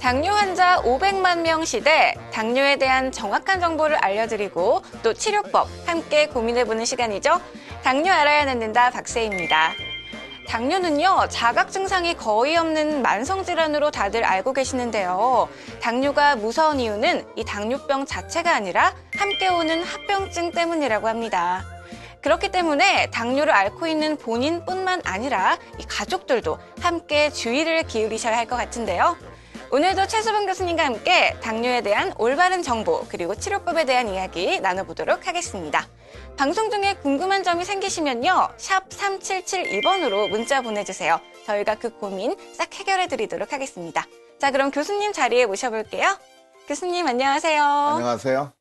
당뇨 환자 500만 명 시대, 당뇨에 대한 정확한 정보를 알려드리고 또 치료법 함께 고민해보는 시간이죠. 당뇨 알아야 듣는다 박세희입니다. 당뇨는요, 자각 증상이 거의 없는 만성질환으로 다들 알고 계시는데요. 당뇨가 무서운 이유는 이 당뇨병 자체가 아니라 함께 오는 합병증 때문이라고 합니다. 그렇기 때문에 당뇨를 앓고 있는 본인뿐만 아니라 이 가족들도 함께 주의를 기울이셔야 할 것 같은데요. 오늘도 최수봉 교수님과 함께 당뇨에 대한 올바른 정보 그리고 치료법에 대한 이야기 나눠보도록 하겠습니다. 방송 중에 궁금한 점이 생기시면요. 샵 3772번으로 문자 보내주세요. 저희가 그 고민 싹 해결해드리도록 하겠습니다. 자, 그럼 교수님 자리에 모셔볼게요. 교수님 안녕하세요. 안녕하세요.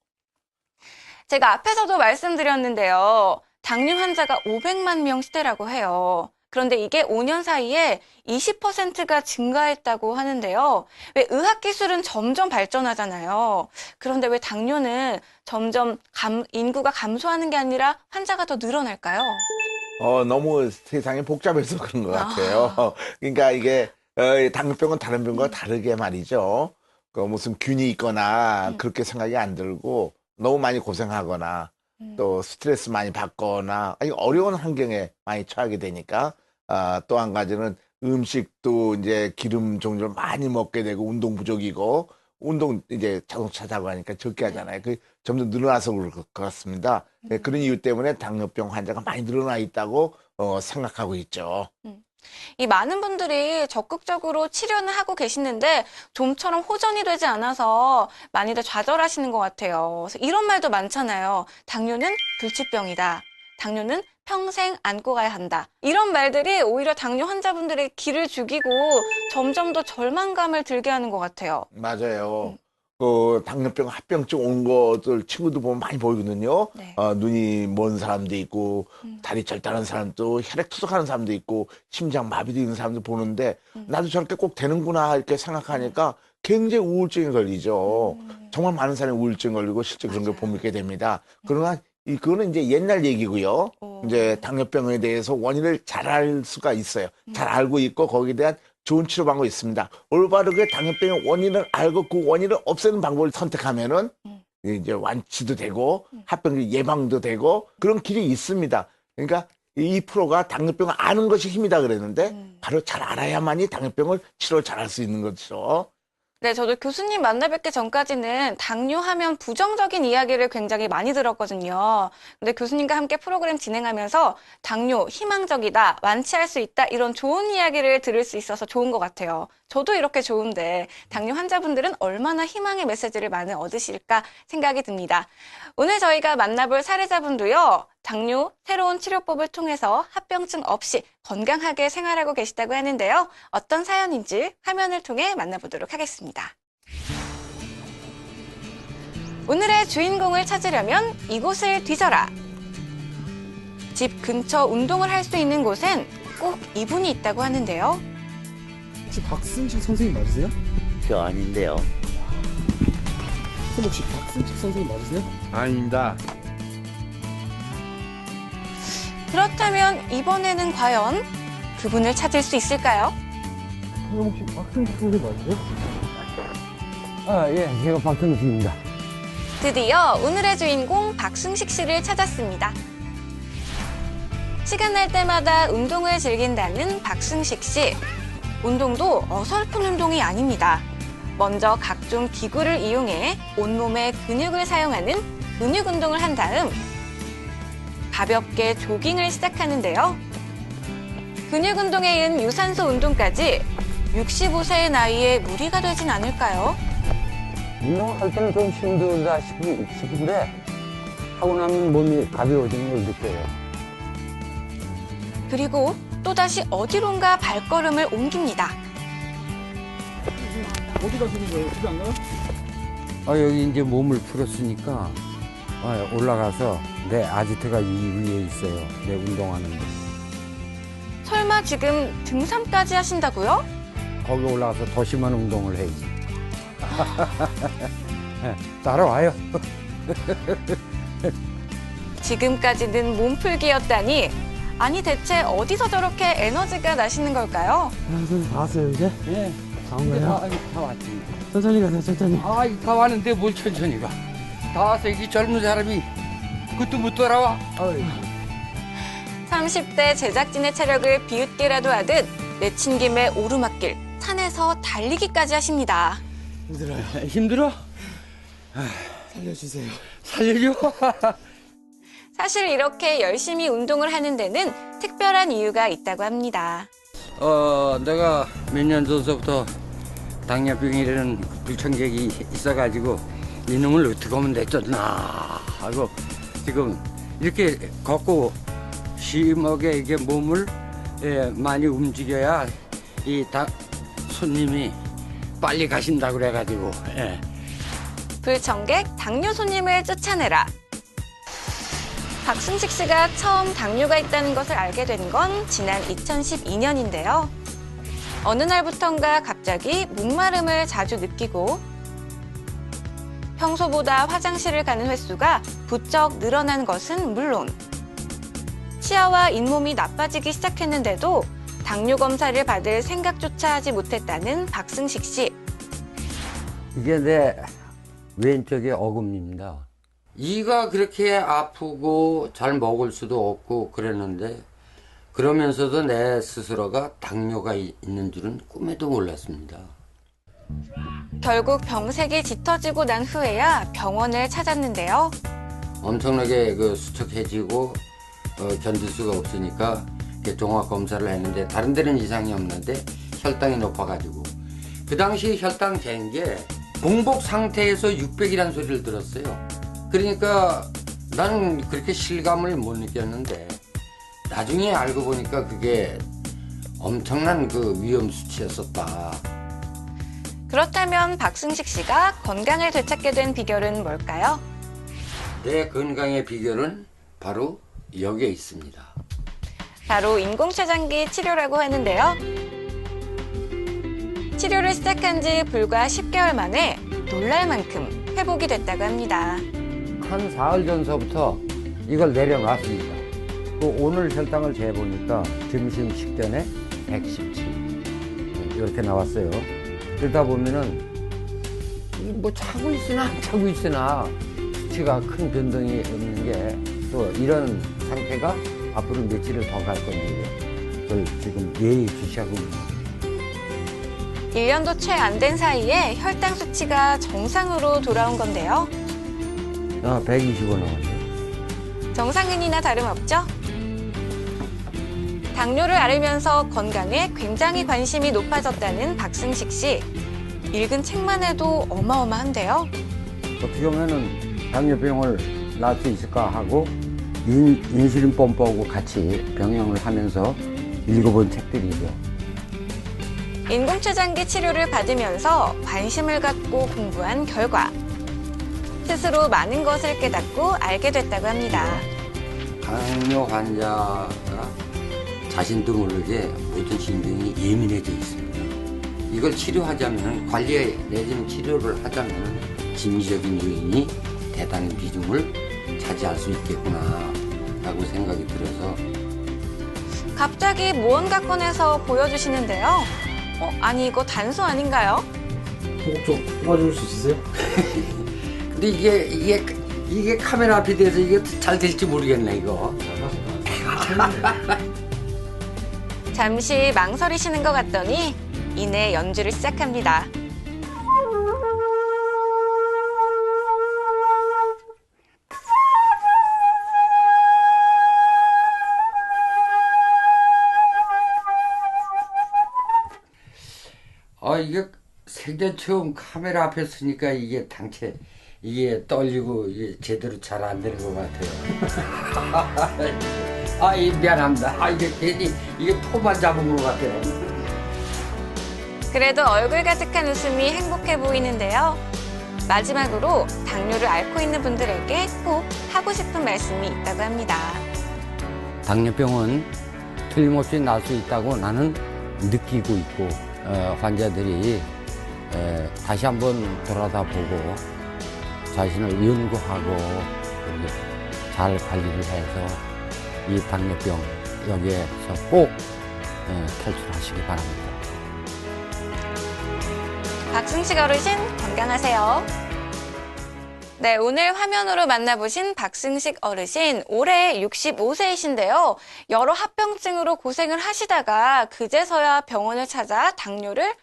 제가 앞에서도 말씀드렸는데요. 당뇨 환자가 500만 명 시대라고 해요. 그런데 이게 5년 사이에 20%가 증가했다고 하는데요. 왜 의학기술은 점점 발전하잖아요. 그런데 왜 당뇨는 점점 인구가 감소하는 게 아니라 환자가 더 늘어날까요? 너무 세상이 복잡해서 그런 것 같아요. 그러니까 이게 당뇨병은 다른 병과 다르게 말이죠. 무슨 균이 있거나 그렇게 생각이 안 들고 너무 많이 고생하거나 또 스트레스 많이 받거나 아니 어려운 환경에 많이 처하게 되니까 또 한 가지는 음식도 이제 기름 종류를 많이 먹게 되고 운동 부족이고 운동 이제 자동차 타고 하니까 적게 하잖아요. 그 점점 늘어나서 그럴 것 같습니다. 네, 그런 이유 때문에 당뇨병 환자가 많이 늘어나 있다고 생각하고 있죠. 이 많은 분들이 적극적으로 치료는 하고 계시는데 좀처럼 호전이 되지 않아서 많이들 좌절하시는 것 같아요. 그래서 이런 말도 많잖아요. 당뇨는 불치병이다. 당뇨는 평생 안고 가야 한다. 이런 말들이 오히려 당뇨 환자분들의 기를 죽이고 점점 더 절망감을 들게 하는 것 같아요. 맞아요. 당뇨병 합병증 온 것들 친구들 보면 많이 보이거든요. 네. 눈이 먼 사람도 있고 다리 절단하는 사람도 혈액 투석하는 사람도 있고 심장 마비도 있는 사람도 보는데 나도 저렇게 꼭 되는구나 이렇게 생각하니까 굉장히 우울증이 걸리죠. 정말 많은 사람이 우울증 걸리고 실제 그런 걸 보게 됩니다. 그러나 그거는 이제 옛날 얘기고요. 이제 당뇨병에 대해서 원인을 잘 알 수가 있어요. 잘 알고 있고 거기에 대한 좋은 치료 방법이 있습니다. 올바르게 당뇨병의 원인을 알고 그 원인을 없애는 방법을 선택하면은 이제 완치도 되고 합병 예방도 되고 그런 길이 있습니다. 그러니까 이 프로가 당뇨병을 아는 것이 힘이다 그랬는데 바로 잘 알아야만이 당뇨병을 치료를 잘할 수 있는 거죠. 네, 저도 교수님 만나 뵙기 전까지는 당뇨하면 부정적인 이야기를 굉장히 많이 들었거든요. 근데 교수님과 함께 프로그램 진행하면서 당뇨 희망적이다, 완치할 수 있다 이런 좋은 이야기를 들을 수 있어서 좋은 것 같아요. 저도 이렇게 좋은데 당뇨 환자분들은 얼마나 희망의 메시지를 많이 얻으실까 생각이 듭니다. 오늘 저희가 만나볼 사례자분도요. 당뇨 새로운 치료법을 통해서 합병증 없이 건강하게 생활하고 계시다고 하는데요. 어떤 사연인지 화면을 통해 만나보도록 하겠습니다. 오늘의 주인공을 찾으려면 이곳을 뒤져라. 집 근처 운동을 할 수 있는 곳엔 꼭 이분이 있다고 하는데요. 혹시 박승식 선생님 맞으세요? 저 아닌데요. 혹시 박승식 선생님 맞으세요? 아닙니다. 그렇다면 이번에는 과연 그분을 찾을 수 있을까요? 혹시 박승식 선생님 맞으세요? 예, 제가 박승식입니다. 드디어 오늘의 주인공 박승식 씨를 찾았습니다. 시간 날 때마다 운동을 즐긴다는 박승식 씨. 운동도 어설픈 운동이 아닙니다. 먼저 각종 기구를 이용해 온몸의 근육을 사용하는 근육 운동을 한 다음 가볍게 조깅을 시작하는데요. 근육 운동에 이은 유산소 운동까지 65세의 나이에 무리가 되진 않을까요? 운동할 때는 좀 힘들다 싶은데 하고 나면 몸이 가벼워지는 걸 느껴요. 그리고 또다시 어디론가 발걸음을 옮깁니다. 어디 가시는 거예요? 집에 안 가요? 여기 이제 몸을 풀었으니까 올라가서 내 아지트가 이 위에 있어요. 내 운동하는데. 설마 지금 등산까지 하신다고요? 거기 올라가서 더 심한 운동을 해야지. 따라와요. 지금까지는 몸풀기였다니 아니 대체 어디서 저렇게 에너지가 나시는 걸까요? 선생님 다 왔어요 이제? 예. 다 온 거예요? 다 왔습니다. 천천히 가세요, 천천히. 다 왔는데 뭘 천천히 가. 다 와서 이 젊은 사람이 그것도 못 돌아와. 30대 제작진의 체력을 비웃기라도 하듯 내친 김에 오르막길, 산에서 달리기까지 하십니다. 힘들어요. 힘들어? 살려주세요. 살려줘. 사실 이렇게 열심히 운동을 하는 데는 특별한 이유가 있다고 합니다. 내가 몇 년 전서부터 당뇨병이라는 불청객이 있어가지고 이놈을 어떻게 하면 됐었나 하고 지금 이렇게 걷고 심하게 이게 몸을 많이 움직여야 이 손님이 빨리 가신다고 그래가지고. 불청객 당뇨 손님을 쫓아내라. 박승식 씨가 처음 당뇨가 있다는 것을 알게 된 건 지난 2012년인데요. 어느 날부턴가 갑자기 목마름을 자주 느끼고 평소보다 화장실을 가는 횟수가 부쩍 늘어난 것은 물론 치아와 잇몸이 나빠지기 시작했는데도 당뇨 검사를 받을 생각조차 하지 못했다는 박승식 씨. 이게 내 왼쪽의 어금니입니다. 이가 그렇게 아프고 잘 먹을 수도 없고 그랬는데 그러면서도 내 스스로가 당뇨가 있는 줄은 꿈에도 몰랐습니다. 결국 병색이 짙어지고 난 후에야 병원을 찾았는데요. 엄청나게 수척해지고 견딜 수가 없으니까 종합 검사를 했는데 다른 데는 이상이 없는데 혈당이 높아가지고 그 당시 혈당 잰 게 공복 상태에서 600이라는 소리를 들었어요. 그러니까 나는 그렇게 실감을 못 느꼈는데 나중에 알고 보니까 그게 엄청난 위험 수치였었다. 그렇다면 박승식 씨가 건강을 되찾게 된 비결은 뭘까요? 내 건강의 비결은 바로 여기에 있습니다. 바로 인공췌장기 치료라고 하는데요. 치료를 시작한 지 불과 10개월 만에 놀랄 만큼 회복이 됐다고 합니다. 한 사흘 전서부터 이걸 내려놨습니다. 오늘 혈당을 재보니까 점심 식전에 117 이렇게 나왔어요. 그러다 보면은 뭐 차고 있으나 안 차고 있으나 수치가 큰 변동이 없는 게 또 이런 상태가 앞으로 며칠을 더 갈 건데 그걸 지금 예의주시하고 있습니다. 1년도 채 안 된 사이에 혈당 수치가 정상으로 돌아온 건데요. 125 나왔네. 정상인이나 다름없죠? 당뇨를 앓으면서 건강에 굉장히 관심이 높아졌다는 박승식 씨. 읽은 책만 해도 어마어마한데요. 어떻게 보면은 당뇨병을 날 수 있을까 하고 인슐린 펌프하고 같이 병행을 하면서 읽어본 책들이죠. 인공췌장기 치료를 받으면서 관심을 갖고 공부한 결과 스스로 많은 것을 깨닫고 알게 됐다고 합니다. 당뇨 환자가 자신도 모르게 모든 신경이 예민해져 있습니다. 이걸 치료하자면 관리 내지는 치료를 하자면 심리적인 요인이 대단한 비중을 차지할 수 있겠구나 라고 생각이 들어서 갑자기 무언가 꺼내서 보여주시는데요. 아니 이거 단소 아닌가요? 좀 도와줄 수 있으세요? 근데 이게 카메라 앞에 대해서 이게 잘 될지 모르겠네 이거. 잠시 망설이시는 것 같더니 이내 연주를 시작합니다. 이게 생전 처음 카메라 앞에 서니까 이게 이게 떨리고 이게 제대로 잘 안 되는 것 같아요. 미안합니다. 이게 괜히 이게 포만 잡은 것 같아요. 그래도 얼굴 가득한 웃음이 행복해 보이는데요. 마지막으로 당뇨를 앓고 있는 분들에게 꼭 하고 싶은 말씀이 있다고 합니다. 당뇨병은 틀림없이 날 수 있다고 나는 느끼고 있고 환자들이 다시 한번 돌아다보고 자신을 연구하고 이렇게 잘 관리를 해서 이 당뇨병 여기에서 꼭 탈출하시기 바랍니다. 박승식 어르신 건강하세요. 네, 오늘 화면으로 만나보신 박승식 어르신 올해 65세이신데요. 여러 합병증으로 고생을 하시다가 그제서야 병원을 찾아 당뇨를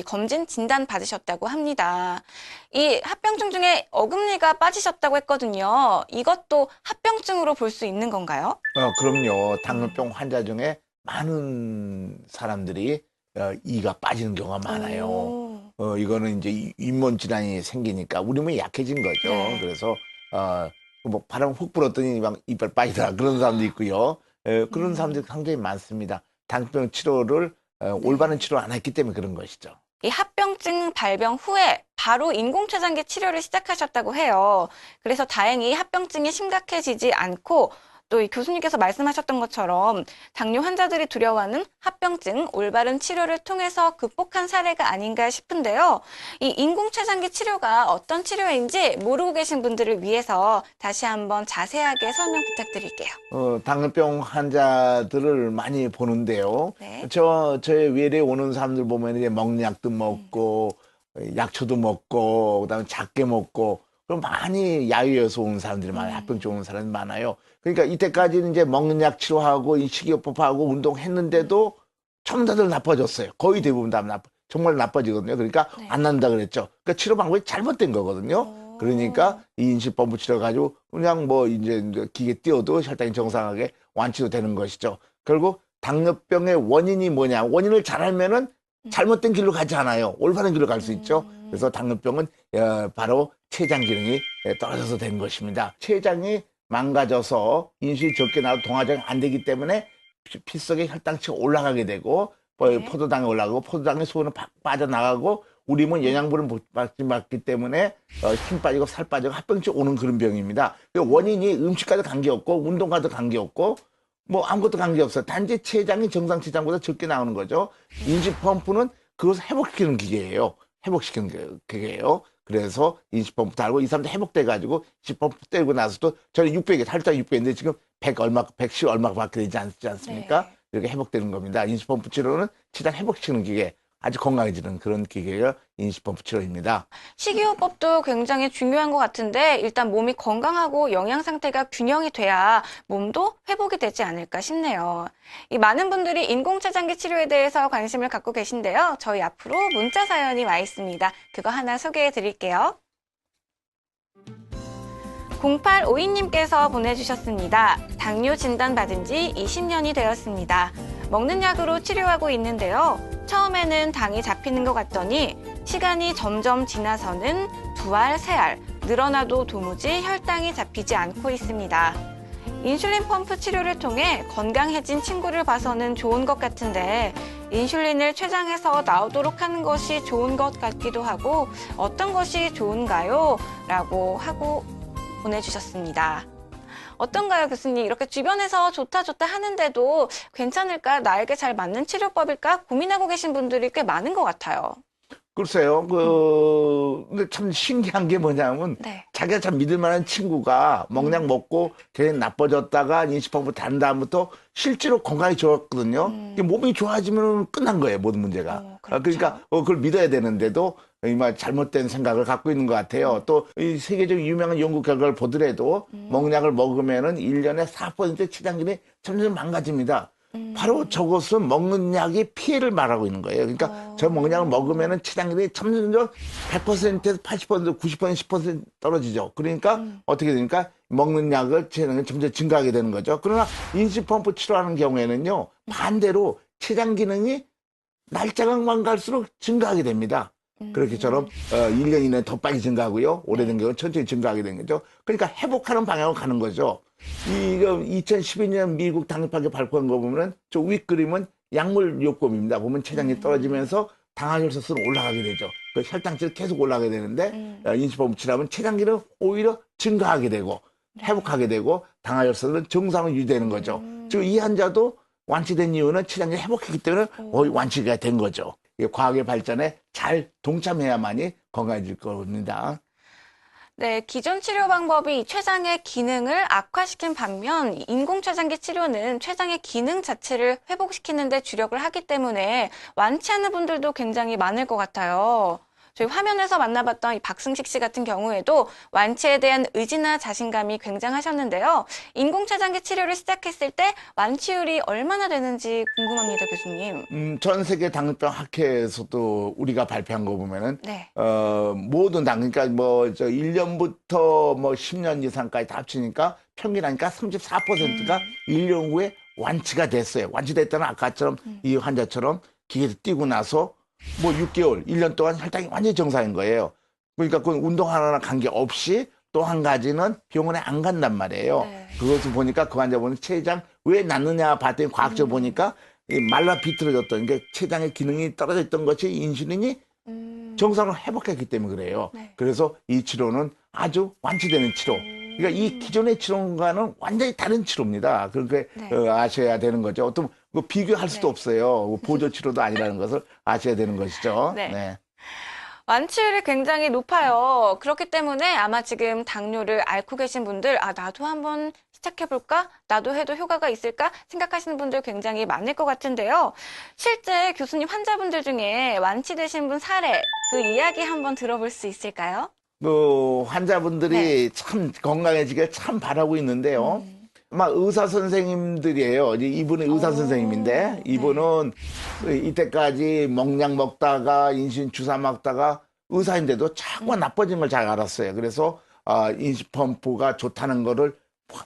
검진 진단 받으셨다고 합니다. 이 합병증 중에 어금니가 빠지셨다고 했거든요. 이것도 합병증으로 볼 수 있는 건가요? 그럼요. 당뇨병 환자 중에 많은 사람들이 이가 빠지는 경우가 많아요. 이거는 이제 잇몸 질환이 생기니까 우리 몸이 약해진 거죠. 네. 그래서 뭐 바람 훅 불었더니 막 이빨 빠지더라 그런 사람도 있고요. 그런 사람들이 상당히 많습니다. 당뇨병 치료를 올바른 치료 안 했기 때문에 그런 것이죠. 이 합병증 발병 후에 바로 인공췌장기 치료를 시작하셨다고 해요. 그래서 다행히 합병증이 심각해지지 않고 또 이 교수님께서 말씀하셨던 것처럼 당뇨 환자들이 두려워하는 합병증 올바른 치료를 통해서 극복한 사례가 아닌가 싶은데요. 이 인공췌장기 치료가 어떤 치료인지 모르고 계신 분들을 위해서 다시 한번 자세하게 설명 부탁드릴게요. 당뇨병 환자들을 많이 보는데요. 네. 저의 외래에 오는 사람들 보면 이제 먹는 약도 먹고, 약초도 먹고, 그다음에 작게 먹고, 그럼 많이 야유에서 오는 사람들이 많아요. 합병증 오는 사람이 많아요. 그러니까 이때까지는 이제 먹는 약 치료하고, 이 식이요법하고 운동했는데도 전부 다들 나빠졌어요. 거의 대부분 다 정말 나빠지거든요. 그러니까 네. 안 난다 그랬죠. 그러니까 치료 방법이 잘못된 거거든요. 그러니까 이 인식법을 치료 가지고 그냥 뭐 이제 기계 띄워도 혈당이 정상하게 완치도 되는 것이죠. 결국 당뇨병의 원인이 뭐냐? 원인을 잘 알면은 잘못된 길로 가지 않아요. 올바른 길로 갈 수 있죠. 그래서 당뇨병은 바로 체장 기능이 떨어져서 된 것입니다. 체장이 망가져서 인슐린이 적게 나와도 동화장이 안 되기 때문에 피 속에 혈당치가 올라가게 되고 네. 포도당이 올라가고 포도당의 수분은 빠져나가고 우리 몸은 영양분을 못 받기 때문에 힘 빠지고 살 빠지고 합병증 오는 그런 병입니다. 그 원인이 음식과도 관계없고 운동과도 관계없고 뭐 아무것도 관계없어요. 단지 췌장이 정상 췌장보다 적게 나오는 거죠. 인식 펌프는 그것을 회복시키는 기계예요. 회복시키는 기계예요. 그래서 인식 펌프 달고 이 사람들 회복돼가지고 인식 펌프 떼고 나서도 저는 600에 혈당 600인데 지금 100 얼마, 110 얼마 밖에 되지 않습니까? 네. 이렇게 회복되는 겁니다. 인식 펌프 치료는 췌장 회복시키는 기계. 아주 건강해지는 그런 기계가 인식펌프 치료입니다. 식이요법도 굉장히 중요한 것 같은데 일단 몸이 건강하고 영양 상태가 균형이 돼야 몸도 회복이 되지 않을까 싶네요. 이 많은 분들이 인공췌장기 치료에 대해서 관심을 갖고 계신데요. 저희 앞으로 문자 사연이 와 있습니다. 그거 하나 소개해 드릴게요. 0852님께서 보내주셨습니다. 당뇨 진단 받은 지 20년이 되었습니다. 먹는 약으로 치료하고 있는데요. 처음에는 당이 잡히는 것 같더니 시간이 점점 지나서는 2알, 3알, 늘어나도 도무지 혈당이 잡히지 않고 있습니다. 인슐린 펌프 치료를 통해 건강해진 친구를 봐서는 좋은 것 같은데 인슐린을 췌장에서 나오도록 하는 것이 좋은 것 같기도 하고 어떤 것이 좋은가요? 라고 하고 보내주셨습니다. 어떤가요, 교수님? 이렇게 주변에서 좋다 하는데도 괜찮을까? 나에게 잘 맞는 치료법일까? 고민하고 계신 분들이 꽤 많은 것 같아요. 글쎄요, 근데 참 신기한 게 뭐냐면, 네. 자기가 참 믿을 만한 친구가 먹약 먹고 걔는 나빠졌다가 인식법을 다른 다음부터 실제로 건강이 좋았거든요. 몸이 좋아지면 끝난 거예요, 모든 문제가. 그렇죠. 그러니까 그걸 믿어야 되는데도 이말 잘못된 생각을 갖고 있는 것 같아요. 또 이 세계적 유명한 연구 결과를 보더라도 먹약을 먹으면은 1년에 4% 췌장균이 점점 망가집니다. 바로 저것은 먹는 약이 피해를 말하고 있는 거예요. 그러니까 저 먹는 약을 먹으면은 췌장균이 점점 100%에서 80%, 90%, 10% 떨어지죠. 그러니까 어떻게 되니까 먹는 약을 췌장균이 점점 증가하게 되는 거죠. 그러나 인식펌프 치료하는 경우에는요, 반대로 췌장 기능이 날짜가만 갈수록 증가하게 됩니다. 그렇게처럼 1년 이내에 더 빨리 증가하고요. 오래된 경우는 천천히 증가하게 되는 거죠. 그러니까 회복하는 방향으로 가는 거죠. 이거 2012년 미국 당뇨학회 발표한 거 보면 저 윗그림은 약물 요법입니다. 보면 췌장이 떨어지면서 당화혈소수는 올라가게 되죠. 그 혈당치를 계속 올라가게 되는데 인식법을 치료하면 췌장기는 오히려 증가하게 되고 회복하게 되고 당화혈소는 정상으로 유지되는 거죠. 지금 이 환자도 완치된 이유는 췌장이 회복했기 때문에 완치가 된 거죠. 과학의 발전에 잘 동참해야만이 건강해질 겁니다. 네, 기존 치료 방법이 췌장의 기능을 악화시킨 반면 인공췌장기 치료는 췌장의 기능 자체를 회복시키는 데 주력을 하기 때문에 완치하는 분들도 굉장히 많을 것 같아요. 저희 화면에서 만나봤던 이 박승식 씨 같은 경우에도 완치에 대한 의지나 자신감이 굉장하셨는데요. 인공췌장기 치료를 시작했을 때 완치율이 얼마나 되는지 궁금합니다, 교수님. 전 세계 당뇨병 학회에서도 우리가 발표한 거 보면은, 네. 모든 그러니까 1년부터 10년 이상까지 다 합치니까 평균 하니까 34%가 1년 후에 완치가 됐어요. 완치됐다는 아까처럼 이 환자처럼 기계를 띄고 나서 6개월, 1년 동안 혈당이 완전히 정상인 거예요. 그러니까 그건 운동하거나 관계없이 또 한 가지는 병원에 안 간단 말이에요. 네. 그것을 보니까 그 환자분은 췌장 왜 났느냐 봤더니 과학적으로 보니까 이 말라 비틀어졌던, 그러니까 췌장의 기능이 떨어졌던 것이 인슐린이 정상으로 회복했기 때문에 그래요. 네. 그래서 이 치료는 아주 완치되는 치료. 그러니까 이 기존의 치료과는 완전히 다른 치료입니다. 그렇게 네. 아셔야 되는 거죠. 어떤 비교할 수도 네. 없어요. 보조 치료도 아니라는 것을 아셔야 되는 것이죠. 네. 네. 완치율이 굉장히 높아요. 그렇기 때문에 아마 지금 당뇨를 앓고 계신 분들, 나도 한번 시작해볼까? 나도 해도 효과가 있을까? 생각하시는 분들 굉장히 많을 것 같은데요. 실제 교수님 환자분들 중에 완치되신 분 사례, 그 이야기 한번 들어볼 수 있을까요? 환자분들이 참 건강해지길 참 바라고 있는데요. 막 의사 선생님들이에요. 이분은 의사 선생님인데, 이분은 이때까지 먹약 먹다가 인슐린 주사 맞다가 의사인데도 자꾸 나빠진 걸 잘 알았어요. 그래서 인슐린 펌프가 좋다는 거를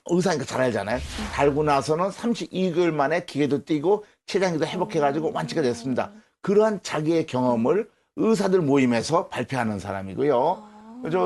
의사니까 잘 알잖아요. 달고 나서는 32개월 만에 기계도 띄고 췌장기도 회복해가지고 완치가 됐습니다. 그러한 자기의 경험을 의사들 모임에서 발표하는 사람이고요.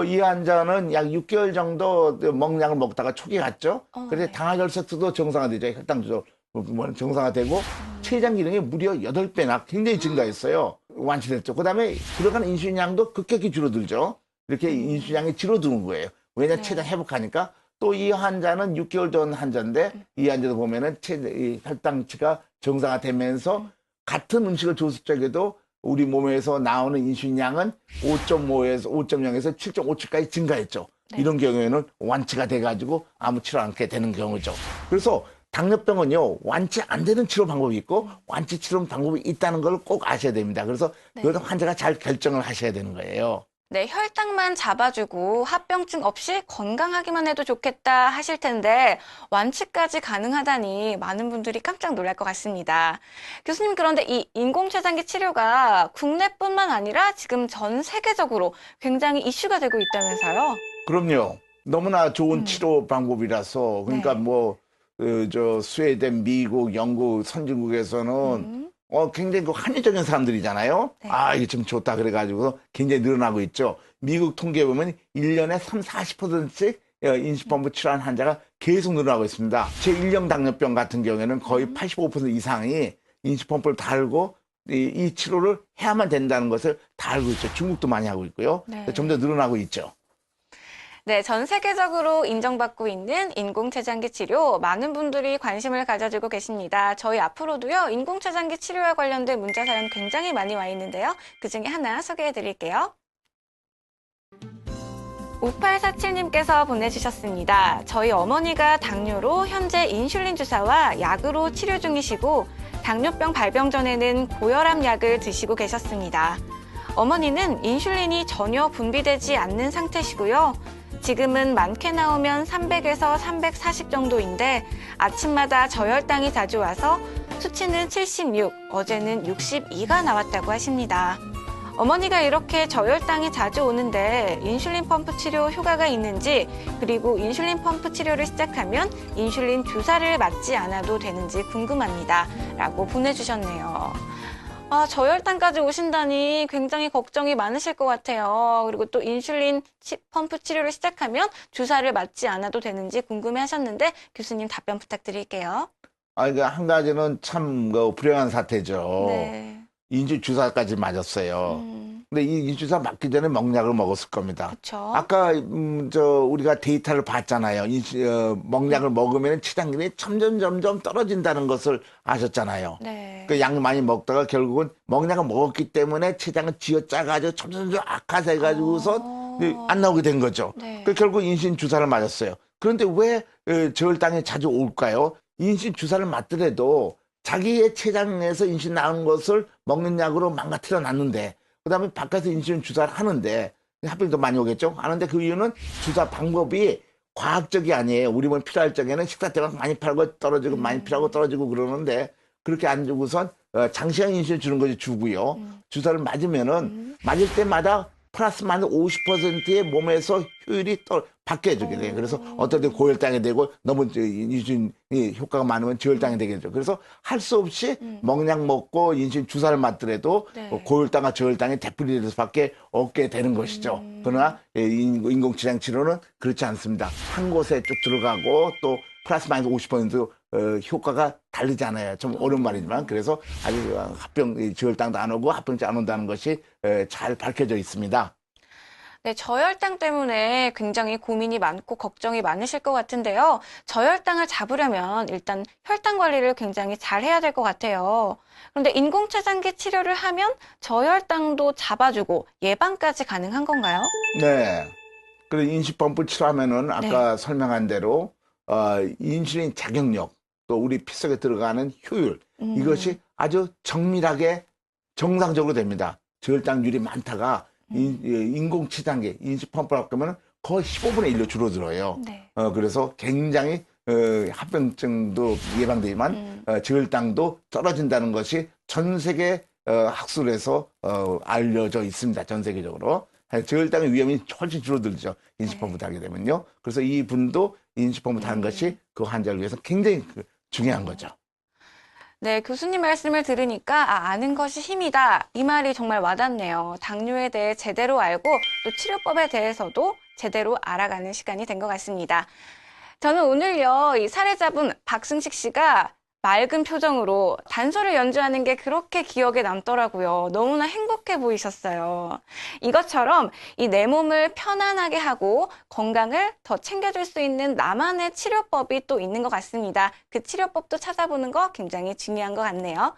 이 환자는 약 6개월 정도 먹약을 먹다가 초기 갔죠. 그래서 네. 당화혈색소도 정상화되죠. 혈당 조절 정상화되고 췌장 기능이 무려 8배나 굉장히 증가했어요. 완치됐죠. 그다음에 들어가는 인슐린 양도 급격히 줄어들죠. 이렇게 인슐린 양이 줄어드는 거예요. 왜냐 네. 췌장 회복하니까. 또 이 환자는 6개월 전 환자인데 이 환자도 보면은 이 혈당치가 정상화되면서 같은 음식을 줬을 적에도 우리 몸에서 나오는 인슐린 양은 5.5에서 5.0에서 7.57까지 증가했죠. 네. 이런 경우에는 완치가 돼가지고 아무 치료 않게 되는 경우죠. 그래서 당뇨병은요, 완치 안 되는 치료 방법이 있고 완치 치료 방법이 있다는 걸 꼭 아셔야 됩니다. 그래서 네. 그것은 환자가 잘 결정을 하셔야 되는 거예요. 네, 혈당만 잡아주고 합병증 없이 건강하기만 해도 좋겠다 하실 텐데 완치까지 가능하다니 많은 분들이 깜짝 놀랄 것 같습니다. 교수님, 그런데 이 인공췌장기 치료가 국내뿐만 아니라 지금 전 세계적으로 굉장히 이슈가 되고 있다면서요? 그럼요. 너무나 좋은 치료 방법이라서 그러니까 네. 스웨덴, 미국, 영국 선진국에서는 굉장히 합리적인 사람들이잖아요. 네. 이게 좀 좋다 그래가지고 굉장히 늘어나고 있죠. 미국 통계 보면 1년에 40%씩 인슐린펌프 치료한 환자가 계속 늘어나고 있습니다. 제1형 당뇨병 같은 경우에는 거의 85% 이상이 인슐린펌프를 달고 이 치료를 해야만 된다는 것을 다 알고 있죠. 중국도 많이 하고 있고요. 네. 점점 늘어나고 있죠. 네, 전 세계적으로 인정받고 있는 인공췌장기 치료 많은 분들이 관심을 가져주고 계십니다. 저희 앞으로도요, 인공췌장기 치료와 관련된 문자 사연 굉장히 많이 와 있는데요. 그중에 하나 소개해 드릴게요. 5847님께서 보내주셨습니다. 저희 어머니가 당뇨로 현재 인슐린 주사와 약으로 치료 중이시고 당뇨병 발병 전에는 고혈압 약을 드시고 계셨습니다. 어머니는 인슐린이 전혀 분비되지 않는 상태시고요. 지금은 많게 나오면 300에서 340 정도인데 아침마다 저혈당이 자주 와서 수치는 76, 어제는 62가 나왔다고 하십니다. 어머니가 이렇게 저혈당이 자주 오는데 인슐린 펌프 치료 효과가 있는지, 그리고 인슐린 펌프 치료를 시작하면 인슐린 주사를 맞지 않아도 되는지 궁금합니다. 라고 보내주셨네요. 저혈당까지 오신다니 굉장히 걱정이 많으실 것 같아요. 그리고 또 인슐린 펌프 치료를 시작하면 주사를 맞지 않아도 되는지 궁금해 하셨는데 교수님 답변 부탁드릴게요. 한 가지는 참 불행한 사태죠. 네. 인슐린 주사까지 맞았어요. 근데 이 인슐린 주사 맞기 전에 먹약을 먹었을 겁니다. 그렇죠. 아까 우리가 데이터를 봤잖아요. 먹약을 먹으면 췌장기능이 점점 떨어진다는 것을 아셨잖아요. 네. 그 약 많이 먹다가 결국은 먹약을 먹었기 때문에 췌장을 쥐어짜가지고 점점 악화돼가지고서 안 나오게 된 거죠. 네. 결국 인슐린 주사를 맞았어요. 그런데 왜 저혈당이 자주 올까요? 인슐린 주사를 맞더라도 자기의 췌장에서 인슐린 나오는 것을 먹는 약으로 망가뜨려 놨는데 그다음에 바깥에서 인슐린 주사를 하는데 합병도 많이 오겠죠. 하는데 그 이유는 주사 방법이 과학적이 아니에요. 우리 몸 필요할 적에는 식사 때문에 많이 필요하고 떨어지고 많이 필요하고 떨어지고 그러는데 그렇게 안 주고선 장시간 인슐린 주는 것이 주고요. 주사를 맞으면은 맞을 때마다 플러스 마이너스 50%의 몸에서 효율이 바뀌어지게 돼요. 그래서 어떨 때 고혈당이 되고 너무 인슐린 효과가 많으면 저혈당이 되겠죠. 그래서 할 수 없이 먹약 먹고 인슐린 주사를 맞더라도 네. 고혈당과 저혈당이 되풀이될 수밖에 없게 되는 것이죠. 그러나 인공지장 치료는 그렇지 않습니다. 한 곳에 쭉 들어가고 또 플러스 마이너스 50% 효과가 다르잖아요. 좀 어려운 말이지만 그래서 아주 저혈당도 안 오고 합병증 안 온다는 것이 잘 밝혀져 있습니다. 네, 저혈당 때문에 굉장히 고민이 많고 걱정이 많으실 것 같은데요. 저혈당을 잡으려면 일단 혈당 관리를 굉장히 잘 해야 될 것 같아요. 그런데 인공체장기 치료를 하면 저혈당도 잡아주고 예방까지 가능한 건가요? 네. 그리고 인슐린펌프 치료하면은 아까 설명한 대로 인슐린 작용력 또 우리 피 속에 들어가는 효율 이것이 아주 정밀하게 정상적으로 됩니다. 저혈당률이 많다가 인공치장기 인슐린펌프를 하면 거의 15분의 1로 줄어들어요. 네. 그래서 굉장히 합병증도 예방되지만 저혈당도 떨어진다는 것이 전 세계 학술에서 알려져 있습니다. 전 세계적으로. 저혈당의 위험이 훨씬 줄어들죠. 인슐린펌프 달게 되면요. 그래서 이 분도 인슐린펌프 다는 것이 그 환자를 위해서 굉장히 중요한 거죠. 네, 교수님 말씀을 들으니까 아는 것이 힘이다. 이 말이 정말 와닿네요. 당뇨에 대해 제대로 알고 또 치료법에 대해서도 제대로 알아가는 시간이 된 것 같습니다. 저는 오늘요, 이 사례자분 박승식 씨가 맑은 표정으로 단소를 연주하는 게 그렇게 기억에 남더라고요. 너무나 행복해 보이셨어요. 이것처럼 이 내 몸을 편안하게 하고 건강을 더 챙겨줄 수 있는 나만의 치료법이 또 있는 것 같습니다. 그 치료법도 찾아보는 거 굉장히 중요한 것 같네요.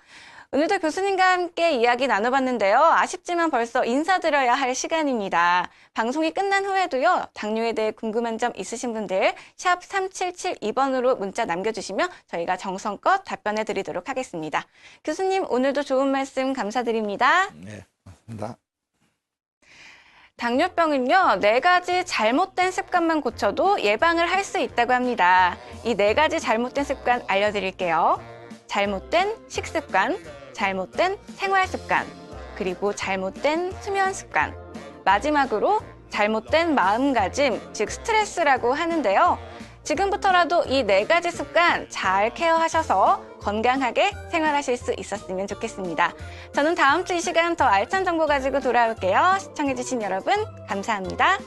오늘도 교수님과 함께 이야기 나눠봤는데요. 아쉽지만 벌써 인사드려야 할 시간입니다. 방송이 끝난 후에도요. 당뇨에 대해 궁금한 점 있으신 분들 샵 3772번으로 문자 남겨주시면 저희가 정성껏 답변해드리도록 하겠습니다. 교수님 오늘도 좋은 말씀 감사드립니다. 네, 맞습니다. 당뇨병은요, 4가지 잘못된 습관만 고쳐도 예방을 할 수 있다고 합니다. 이 4가지 잘못된 습관 알려드릴게요. 잘못된 식습관, 잘못된 생활습관, 그리고 잘못된 수면 습관, 마지막으로 잘못된 마음가짐, 즉 스트레스라고 하는데요. 지금부터라도 이 4가지 습관 잘 케어하셔서 건강하게 생활하실 수 있었으면 좋겠습니다. 저는 다음 주 이 시간 더 알찬 정보 가지고 돌아올게요. 시청해주신 여러분 감사합니다.